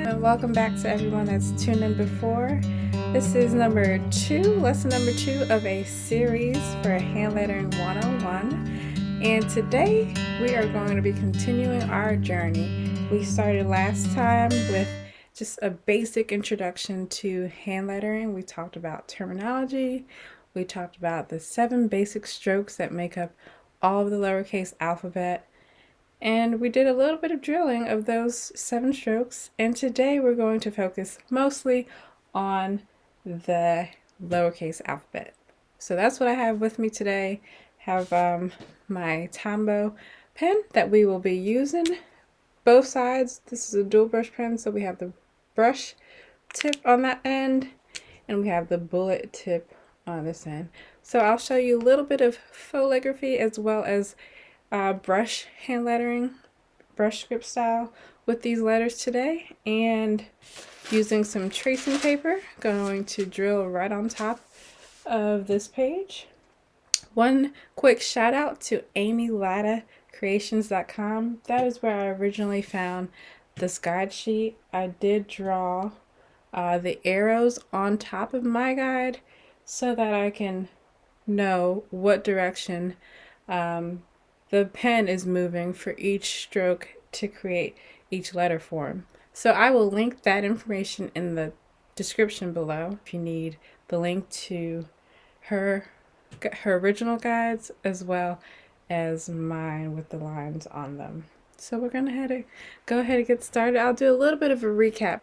and welcome back to everyone that's tuned in before. This is lesson number 2 of a series for Handlettering 101. And today we are going to be continuing our journey. We started last time with just a basic introduction to handlettering. We talked about terminology. We talked about the 7 basic strokes that make up all of the lowercase alphabet. And we did a little bit of drilling of those 7 strokes, and today we're going to focus mostly on the lowercase alphabet. So that's what I have with me today. Have my Tombow pen that we will be using. Both sides, this is a dual brush pen, so we have the brush tip on that end, and we have the bullet tip on this end. So I'll show you a little bit of foligraphy as well as brush handlettering, brush script style with these letters today, and using some tracing paper, going to drill right on top of this page. One quick shout out to amylattacreations.com. That is where I originally found this guide sheet. I did draw the arrows on top of my guide so that I can know what direction the pen is moving for each stroke to create each letter form. So I will link that information in the description below if you need the link to her original guides as well as mine with the lines on them. So we're going to go ahead and get started. I'll do a little bit of a recap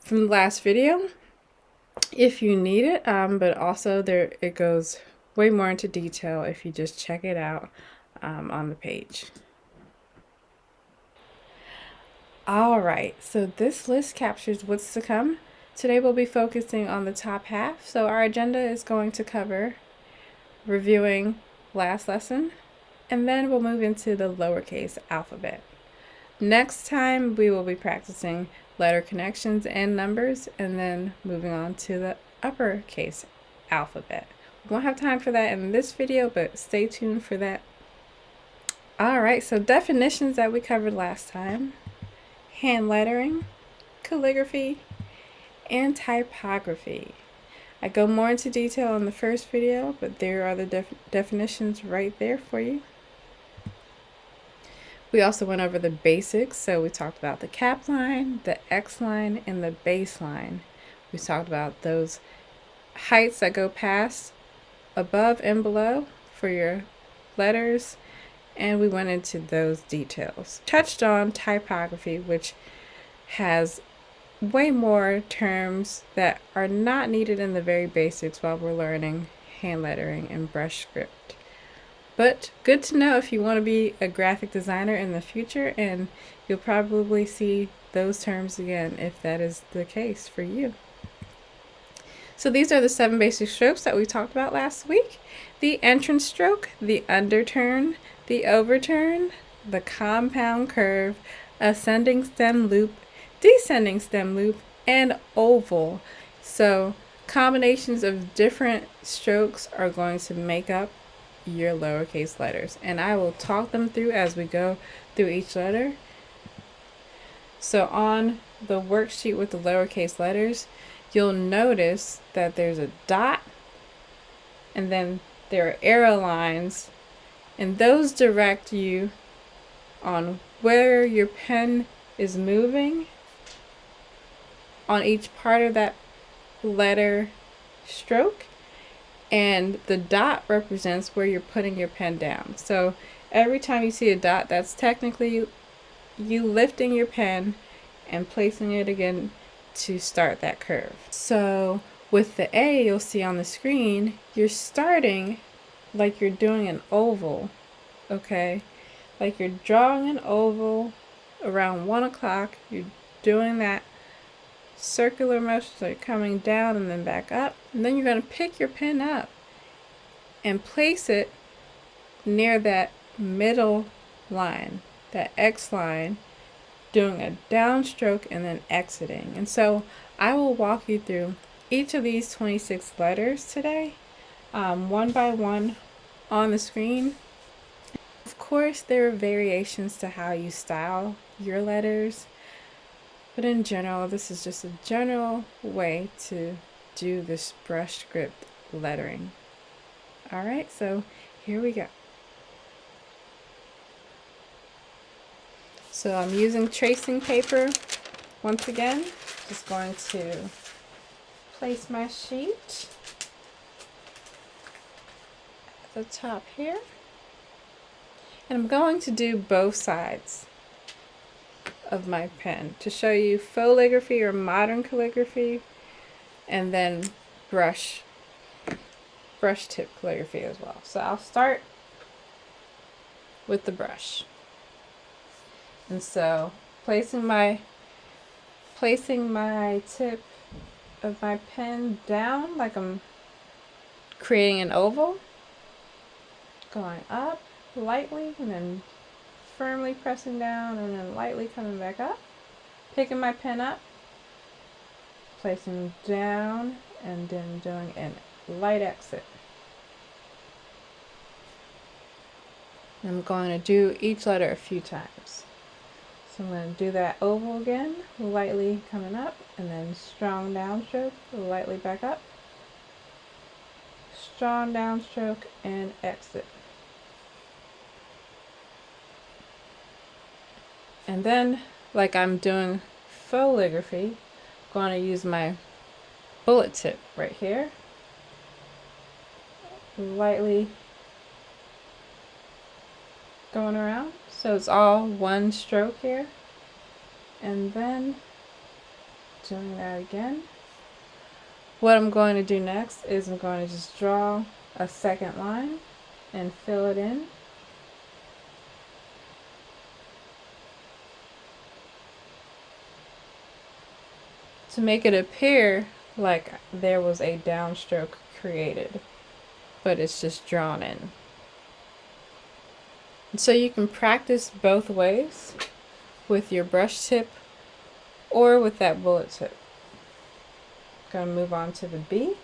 from the last video if you need it, but also it goes way more into detail if you just check it out on the page. Alright, so this list captures what's to come. Today we'll be focusing on the top half. So our agenda is going to cover reviewing last lesson, and then we'll move into the lowercase alphabet. Next time we will be practicing letter connections and numbers, and then moving on to the uppercase alphabet. We won't have time for that in this video, but stay tuned for that. Alright, so definitions that we covered last time: handlettering, calligraphy, and typography. I go more into detail in the first video, but there are the definitions right there for you. We also went over the basics, so we talked about the cap line, the X line, and the base line. We talked about those heights that go past, above, and below for your letters, and we went into those details. Touched on typography, which has way more terms that are not needed in the very basics while we're learning handlettering and brush script. But good to know if you want to be a graphic designer in the future, and you'll probably see those terms again if that is the case for you. So these are the 7 basic strokes that we talked about last week: the entrance stroke, the underturn, the overturn, the compound curve, ascending stem loop, descending stem loop, and oval. So combinations of different strokes are going to make up your lowercase letters, and I will talk them through as we go through each letter. So on the worksheet with the lowercase letters, you'll notice that there's a dot, and then there are arrow lines, and those direct you on where your pen is moving on each part of that letter stroke, and the dot represents where you're putting your pen down. So every time you see a dot, that's technically you lifting your pen and placing it again to start that curve. So with the A, you'll see on the screen, you're starting like you're doing an oval, okay? Like you're drawing an oval around 1 o'clock. You're doing that circular motion, so you're coming down and then back up. And then you're going to pick your pen up and place it near that middle line, that X line, doing a downstroke and then exiting. And so I will walk you through each of these 26 letters today, one by one on the screen. Of course, there are variations to how you style your letters, But in general, this is just a general way to do this brush script lettering. All right, so here we go. So I'm using tracing paper once again. Just going to place my sheet at the top here. And I'm going to do both sides of my pen to show you faux calligraphy or modern calligraphy, and then brush tip calligraphy as well. So I'll start with the brush. And so placing my tip of my pen down like I'm creating an oval, going up lightly and then firmly pressing down and then lightly coming back up, picking my pen up, placing down, and then doing a light exit. I'm going to do each letter a few times. So I'm going to do that oval again, lightly coming up, and then strong downstroke, lightly back up, strong downstroke, and exit. And then, like I'm doing faux calligraphy, I'm going to use my bullet tip right here, lightly going around, so it's all one stroke here, and then doing that again. What I'm going to do next is I'm going to just draw a second line and fill it in. To make it appear like there was a downstroke created, but it's just drawn in. And so you can practice both ways with your brush tip or with that bullet tip. Going to move on to the B.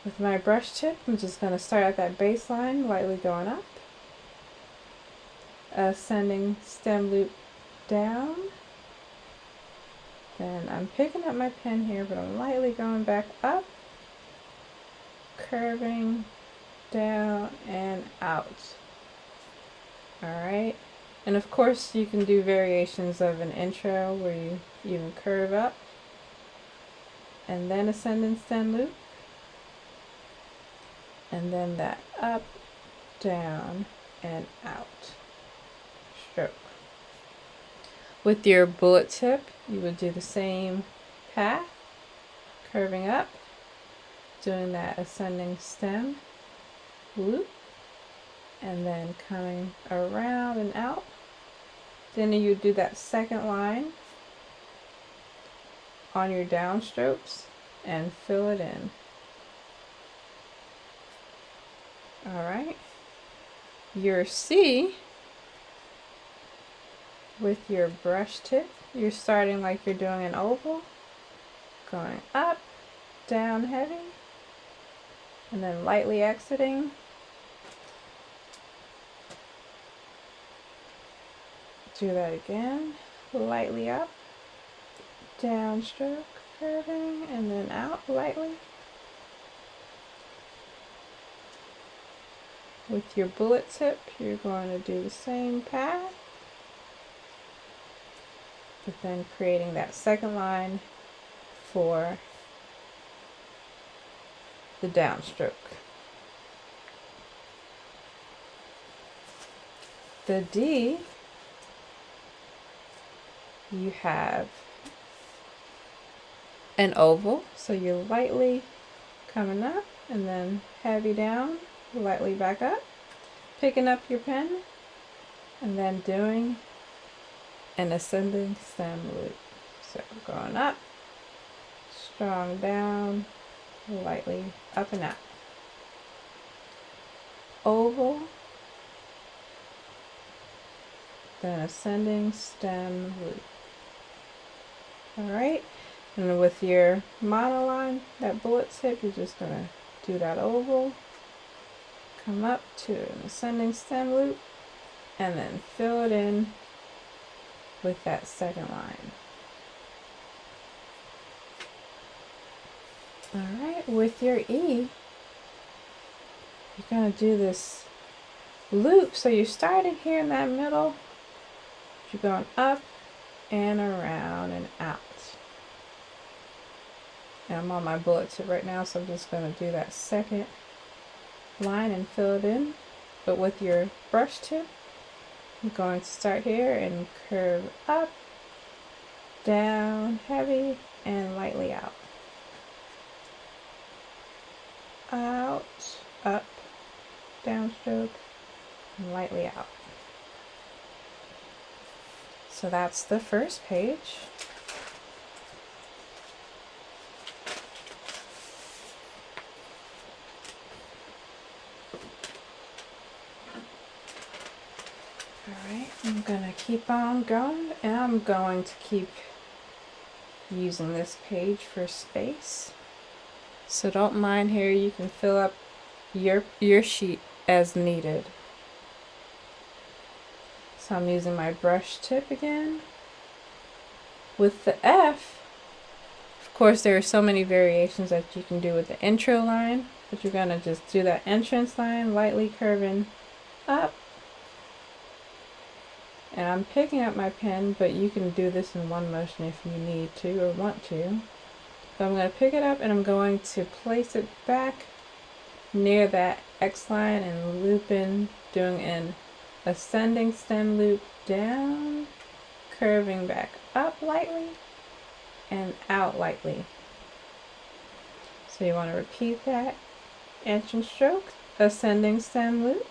With my brush tip, I'm just going to start at that baseline, lightly going up, ascending stem loop down. Then I'm picking up my pen here, but I'm lightly going back up, curving down and out. Alright, and of course you can do variations of an intro where you even curve up and then ascending stem loop, and then that up, down, and out stroke. With your bullet tip, you would do the same path, curving up, doing that ascending stem loop, and then coming around and out. Then you do that second line on your downstrokes and fill it in. Alright, your C, with your brush tip, you're starting like you're doing an oval, going up, down heavy, and then lightly exiting. Do that again, lightly up, downstroke, curving, and then out lightly. With your bullet tip, you're going to do the same path, but then creating that second line for the downstroke. The D, you have an oval, so you're lightly coming up and then heavy down, lightly back up, picking up your pen, and then doing an ascending stem loop. So going up, strong down, lightly up and out. Oval, then ascending stem loop. Alright, and with your monoline, that bullet tip, you're just going to do that oval, come up to an ascending stem loop, and then fill it in with that second line. Alright, with your E, you're going to do this loop. So you're starting here in that middle, you're going up and around and out. And I'm on my bullet tip right now, so I'm just going to do that second line and fill it in. But with your brush tip, I'm going to start here and curve up, down, heavy, and lightly out. Out, up, downstroke, and lightly out. So that's the first page. Alright, I'm gonna keep on going, and I'm going to keep using this page for space. So don't mind here, you can fill up your sheet as needed. So I'm using my brush tip again. With the F, of course there are so many variations that you can do with the intro line, but you're gonna just do that entrance line, lightly curving up. And I'm picking up my pen, but you can do this in one motion if you need to or want to. So I'm going to pick it up and I'm going to place it back near that X line and loop in, doing an ascending stem loop down, curving back up lightly and out lightly. So you want to repeat that entrance stroke, ascending stem loop.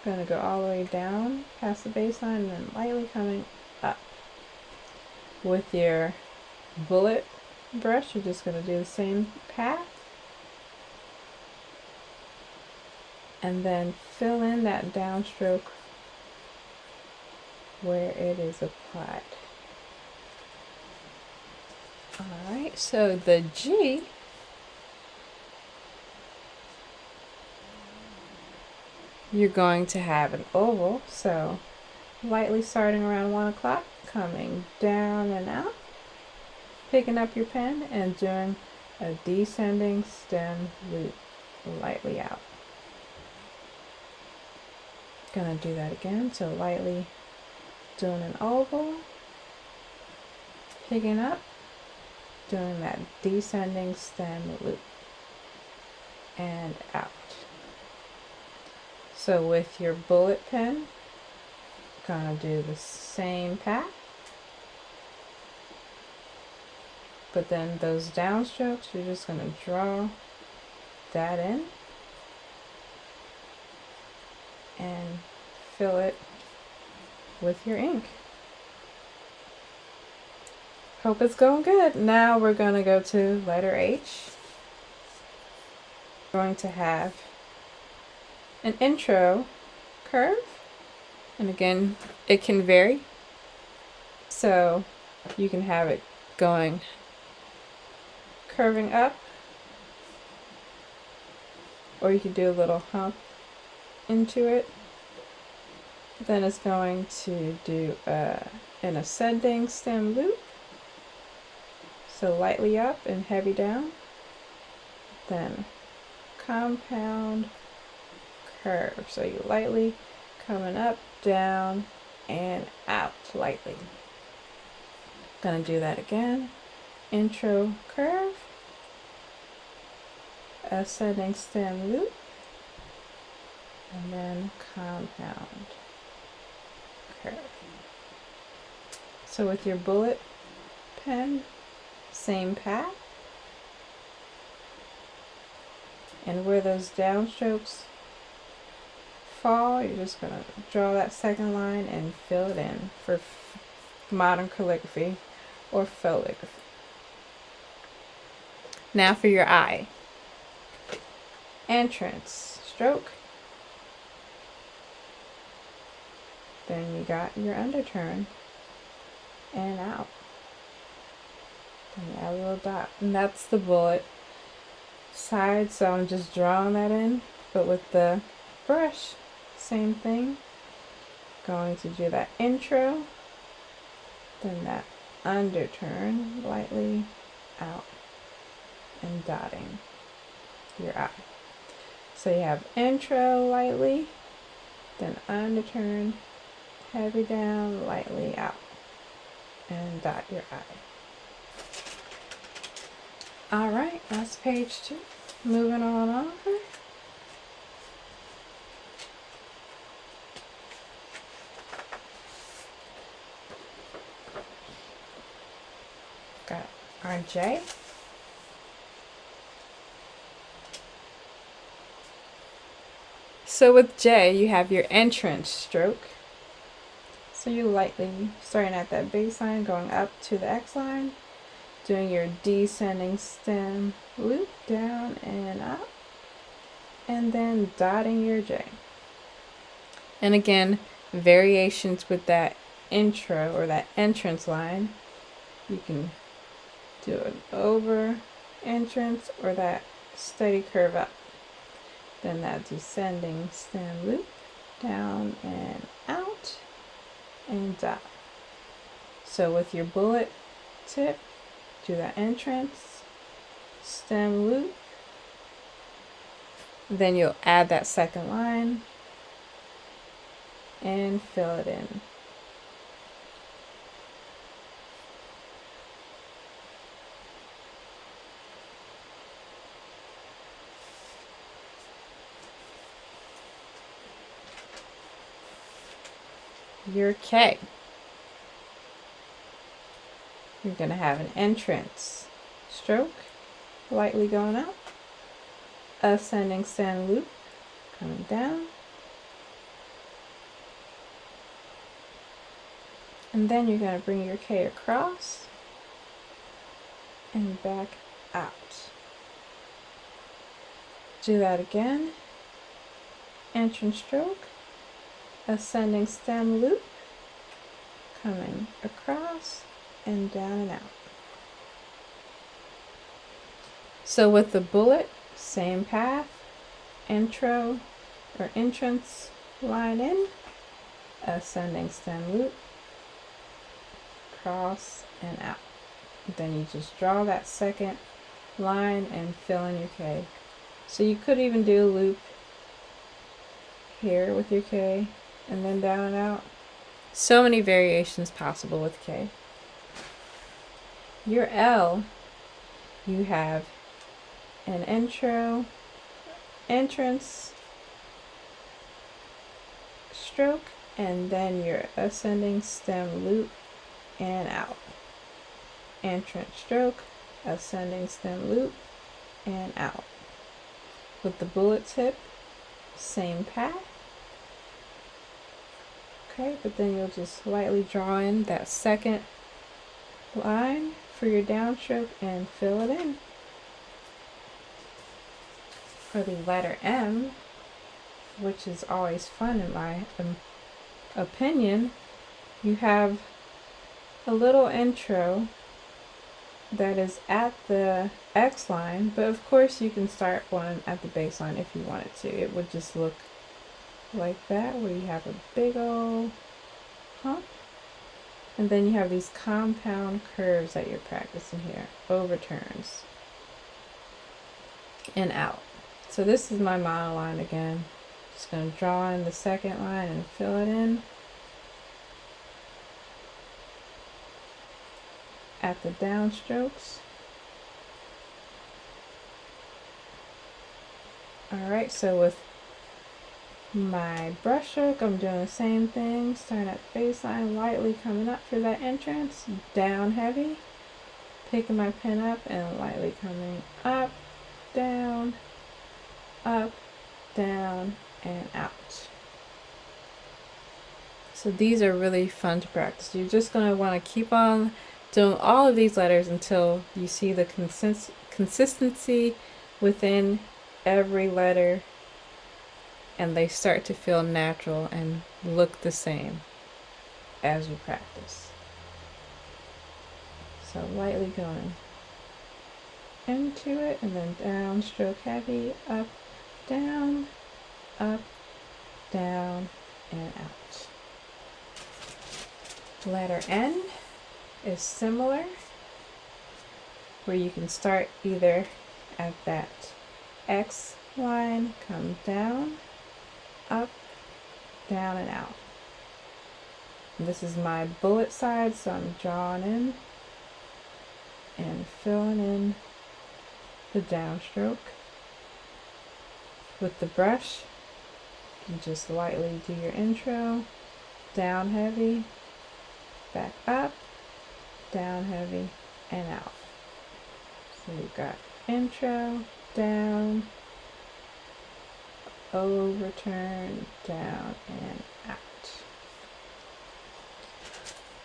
Going to go all the way down past the baseline and then lightly coming up. With your bullet brush, you're just going to do the same path. And then fill in that downstroke where it is applied. Alright, so the G, you're going to have an oval, so lightly starting around 1 o'clock, coming down and out, picking up your pen and doing a descending stem loop lightly out. Gonna do that again, so lightly doing an oval, picking up, doing that descending stem loop and out. So with your bullet pen, gonna do the same path, but then those downstrokes, you're just gonna draw that in and fill it with your ink. Hope it's going good. Now we're gonna go to letter H. We're going to have an intro curve, and again it can vary, so you can have it going curving up, or you can do a little hump into it. Then it's going to do an ascending stem loop, so lightly up and heavy down, then compound curve, so you lightly coming up, down, and out lightly. Gonna do that again. Intro curve, ascending stem loop, and then compound curve. So with your bullet pen, same path, and where those downstrokes fall, you're just going to draw that second line and fill it in for modern calligraphy or filigraphy. Now for your I. Entrance stroke. Then you got your underturn and out. And you add a little dot. And that's the bullet side, so I'm just drawing that in. But with the brush, same thing. Going to do that intro, then that underturn lightly out, and dotting your I. So you have intro lightly, then underturn, heavy down, lightly out, and dot your I. All right, that's page 2. Moving on over. Got our J. So with J, you have your entrance stroke. So you lightly, starting at that baseline, going up to the X line, doing your descending stem loop down and up, and then dotting your J. And again, variations with that intro or that entrance line. You can do an over entrance or that steady curve up. Then that descending stem loop down and out and dot. So with your bullet tip, do that entrance, stem loop, then you'll add that second line and fill it in. Your K. You're going to have an entrance stroke, lightly going up, ascending stem loop, coming down, and then you're going to bring your K across and back out. Do that again, entrance stroke, ascending stem loop, coming across and down and out. So with the bullet, same path, intro or entrance line in, ascending stem loop, cross and out. Then you just draw that second line and fill in your K. So you could even do a loop here with your K and then down and out. So many variations possible with K. Your L, you have an intro, entrance, stroke, and then your ascending stem loop and out. Entrance stroke, ascending stem loop, and out. With the bullet tip, same path. Okay, but then you'll just lightly draw in that second line for your downstroke and fill it in. For the letter M, which is always fun in my opinion, you have a little intro that is at the X line, but of course you can start one at the baseline if you wanted to. It would just look like that, where you have a big old hump, and then you have these compound curves that you're practicing here, overturns and out. So this is my monoline again. Just going to draw in the second line and fill it in at the downstrokes. Alright, so with my brush stroke, I'm doing the same thing, starting at the baseline, lightly coming up for that entrance, down heavy, picking my pen up and lightly coming up, down, and out. So these are really fun to practice. You're just going to want to keep on doing all of these letters until you see the consistency within every letter and they start to feel natural and look the same as you practice. So lightly going into it and then down, stroke heavy, up, down, and out. Letter N, is similar, where you can start either at that X line, come down, up, down, and out. And this is my bullet side, so I'm drawing in and filling in the downstroke. With the brush, you just lightly do your intro, down heavy, back up, down heavy, and out. So you've got intro, down, overturn, down, and out.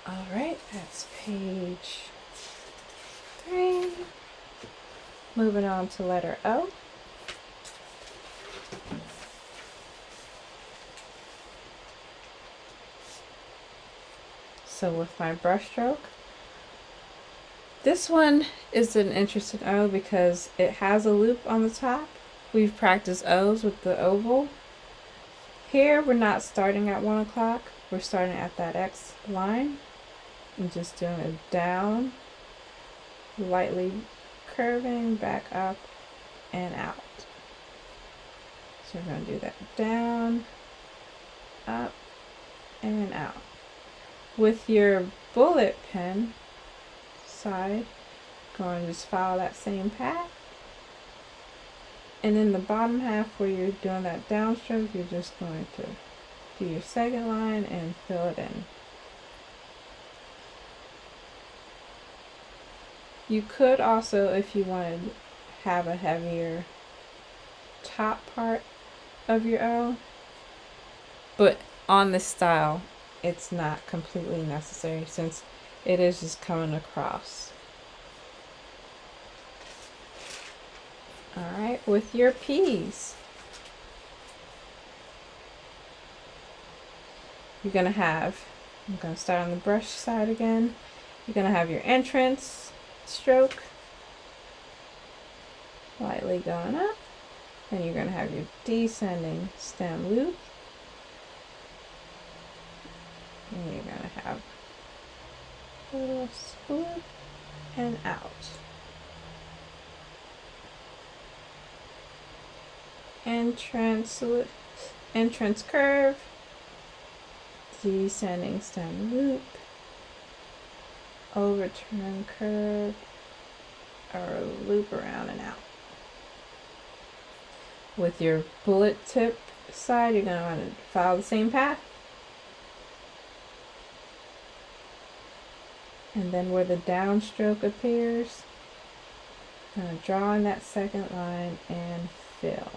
All right, that's page 3. Moving on to letter O. So with my brush stroke, this one is an interesting O because it has a loop on the top. We've practiced O's with the oval. Here we're not starting at 1 o'clock, we're starting at that X line and just doing a down, lightly curving back up and out. So we're going to do that down, up, and out. With your bullet pen side, going to just follow that same path. And in the bottom half where you're doing that downstroke, you're just going to do your second line and fill it in. You could also, if you wanted, have a heavier top part of your O, but on this style, it's not completely necessary since it is just coming across. All right, with your P's, you're gonna have, I'm gonna start on the brush side again. You're gonna have your entrance stroke, lightly going up, and you're gonna have your descending stem loop, and you're gonna have a little swoop and out. Entrance curve, descending stem loop, overturn curve, or loop around and out. With your bullet tip side, you're going to want to follow the same path. And then where the downstroke appears, I'm going to draw in that second line and fill.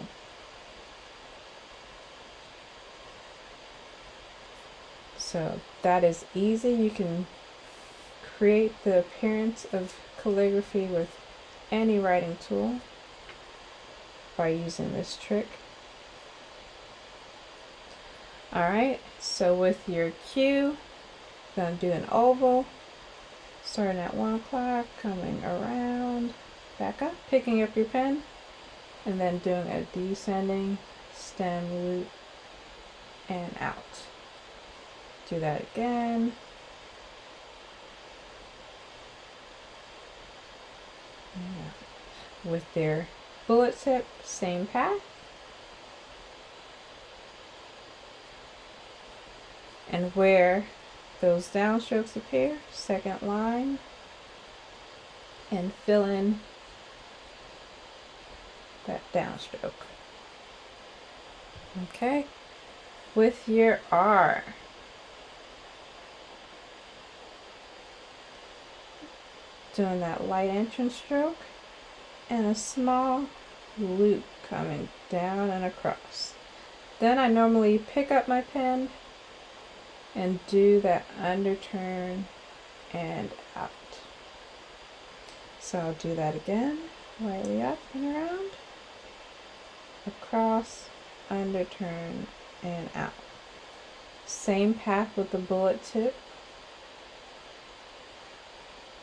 So that is easy. You can create the appearance of calligraphy with any writing tool by using this trick. Alright, so with your Q, I'm going to do an oval, starting at 1 o'clock, coming around, back up, picking up your pen, and then doing a descending stem loop and out. Do that again. Yeah. With their bullet tip, same path. And where those downstrokes appear, second line, and fill in that downstroke. Okay, with your R, doing that light entrance stroke and a small loop coming down and across. Then I normally pick up my pen and do that underturn and out. So I'll do that again, lightly up and around, across, underturn, and out. Same path with the bullet tip,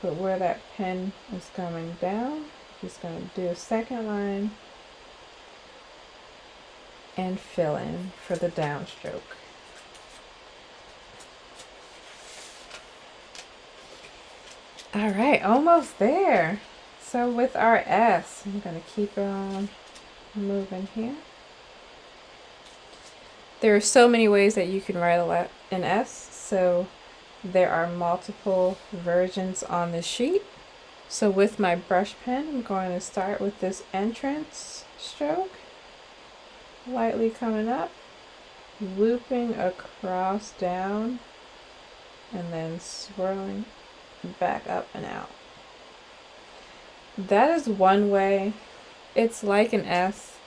but where that pen is coming down, just going to do a second line and fill in for the downstroke. All right, almost there. So with our S, I'm going to keep on moving here. There are so many ways that you can write an S, so there are multiple versions on the sheet. So with my brush pen, I'm going to start with this entrance stroke, lightly coming up, looping across down, and then swirling back up and out. That is one way. It's like an S,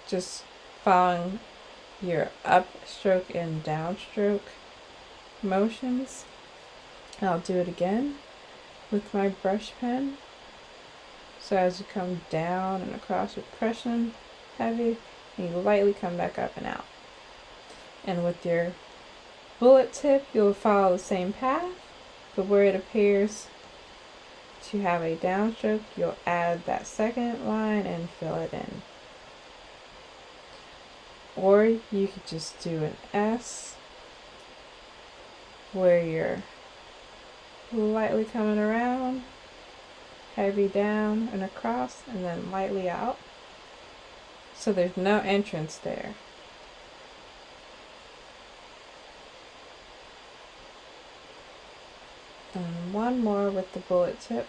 just following your upstroke and downstroke motions. I'll do it again with my brush pen. So as you come down and across with pressing heavy, and you lightly come back up and out. And with your bullet tip, you'll follow the same path, but where it appears to have a downstroke, you'll add that second line and fill it in. Or you could just do an S where you're lightly coming around, heavy down and across, and then lightly out. So there's no entrance there. And one more with the bullet tip.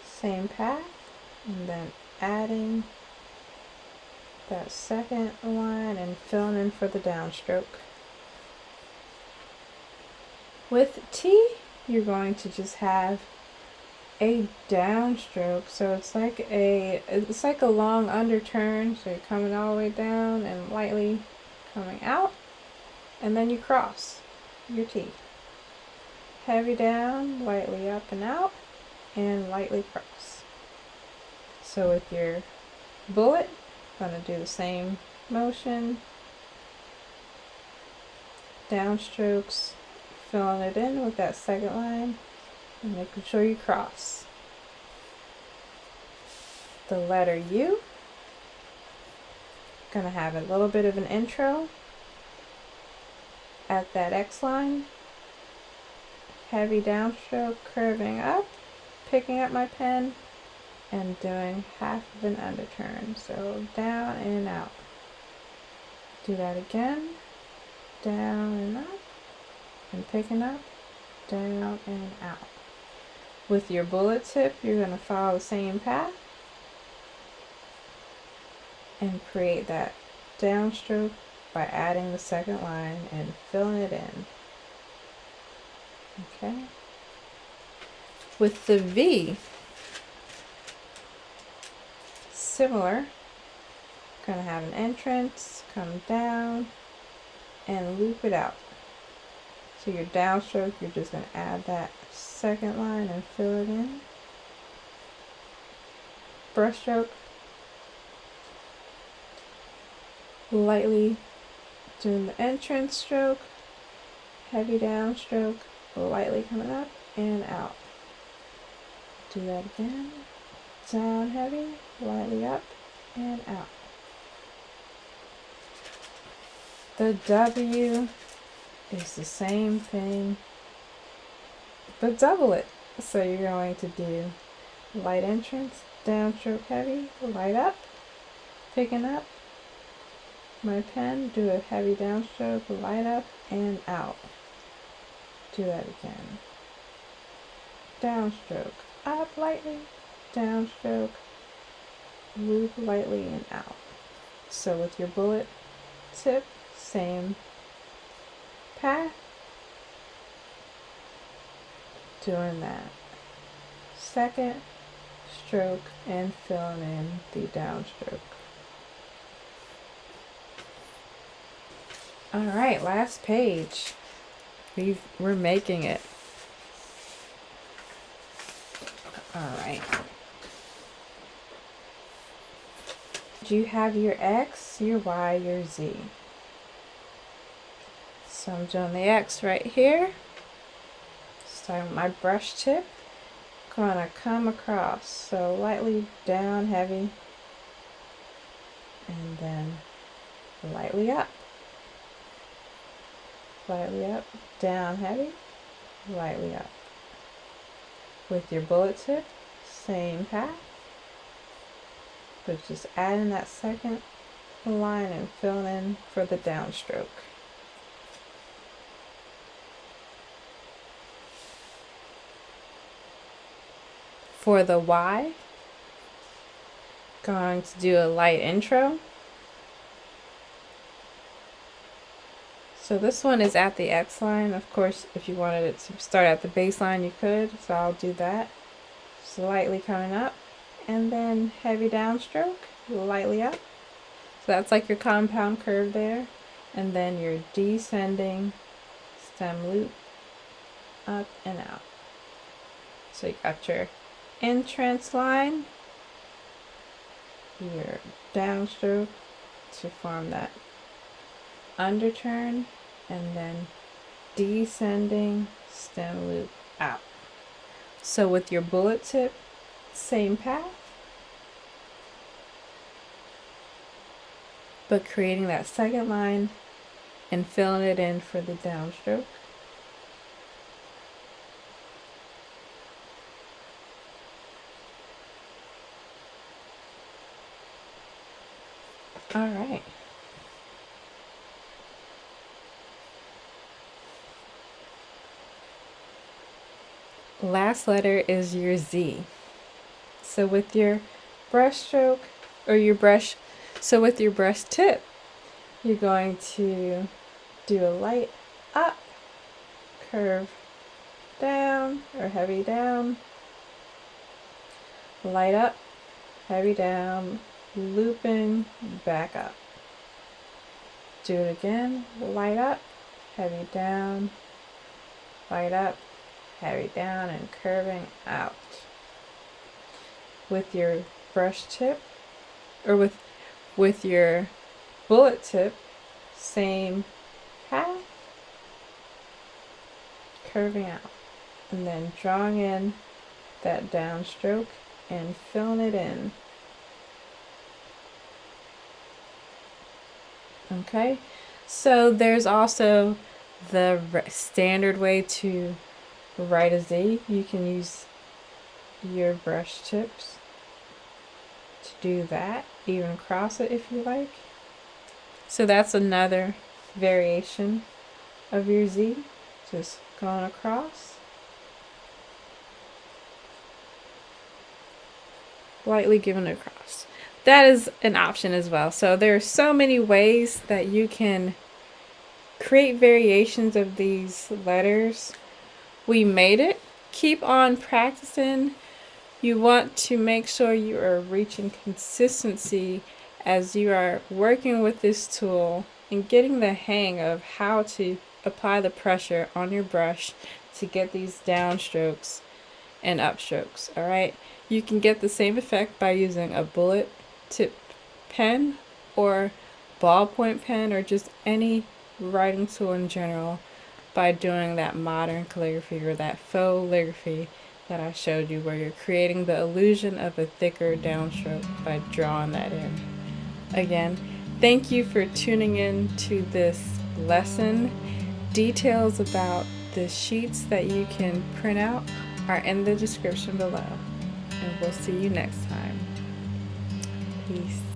Same path, and then adding that second line and filling in for the downstroke. With T, you're going to just have a downstroke, so it's like a long underturn, so you're coming all the way down and lightly coming out, and then you cross your T. Heavy down, lightly up and out, and lightly cross. So with your bullet, I'm going to do the same motion, downstrokes, filling it in with that second line, and making sure you cross. The letter U, going to have a little bit of an intro at that X line, heavy downstroke, curving up, picking up my pen, and doing half of an underturn, so down and out. Do that again, down and up, and picking up, down and out. With your bullet tip, you're going to follow the same path and create that downstroke by adding the second line and filling it in. Okay. With the V, similar, going to have an entrance, come down, and loop it out. So your downstroke, you're just going to add that second line and fill it in. Brush stroke, lightly doing the entrance stroke, heavy downstroke, lightly coming up and out. Do that again. Down heavy, lightly up and out. The W is the same thing, but double it. So you're going to do light entrance, downstroke heavy, light up, picking up my pen, do a heavy downstroke, light up and out. Do that again. Downstroke, up lightly, downstroke, loop lightly and out. So with your bullet tip, same path, doing that second stroke and filling in the downstroke. All right, last page. We're making it. All right. You have your X, your Y, your Z. So I'm doing the X right here. Starting with my brush tip. Gonna come across, so lightly down, heavy, and then lightly up. Lightly up, down, heavy, lightly up. With your bullet tip, same path, but just add in that second line and fill in for the downstroke. For the Y, going to do a light intro. So this one is at the X line. Of course, if you wanted it to start at the baseline, you could. So I'll do that. Slightly coming up, and then heavy downstroke, lightly up. So that's like your compound curve there. And then your descending stem loop, up and out. So you got your entrance line, your downstroke to form that underturn, and then descending stem loop out. So with your bullet tip, same path, but creating that second line and filling it in for the downstroke. All right. Last letter is your Z. So with your brush stroke, or your brush, so with your brush tip, you're going to do a light up, curve down, or heavy down, light up, heavy down, looping back up. Do it again, light up, heavy down, light up, heavy down, and curving out. With your brush tip, or with your bullet tip, same path, curving out, and then drawing in that downstroke and filling it in. Okay, so there's also the standard way to write a Z. You can use your brush tips to do that, even cross it if you like. So that's another variation of your Z, just going across, lightly given across. That is an option as well. So there are so many ways that you can create variations of these letters. We made it. Keep on practicing. You want to make sure you are reaching consistency as you are working with this tool and getting the hang of how to apply the pressure on your brush to get these downstrokes and upstrokes. All right. You can get the same effect by using a bullet tip pen or ballpoint pen or just any writing tool in general by doing that modern calligraphy or that faux calligraphy that I showed you, where you're creating the illusion of a thicker downstroke by drawing that in. Again, thank you for tuning in to this lesson. Details about the sheets that you can print out are in the description below. And we'll see you next time. Peace.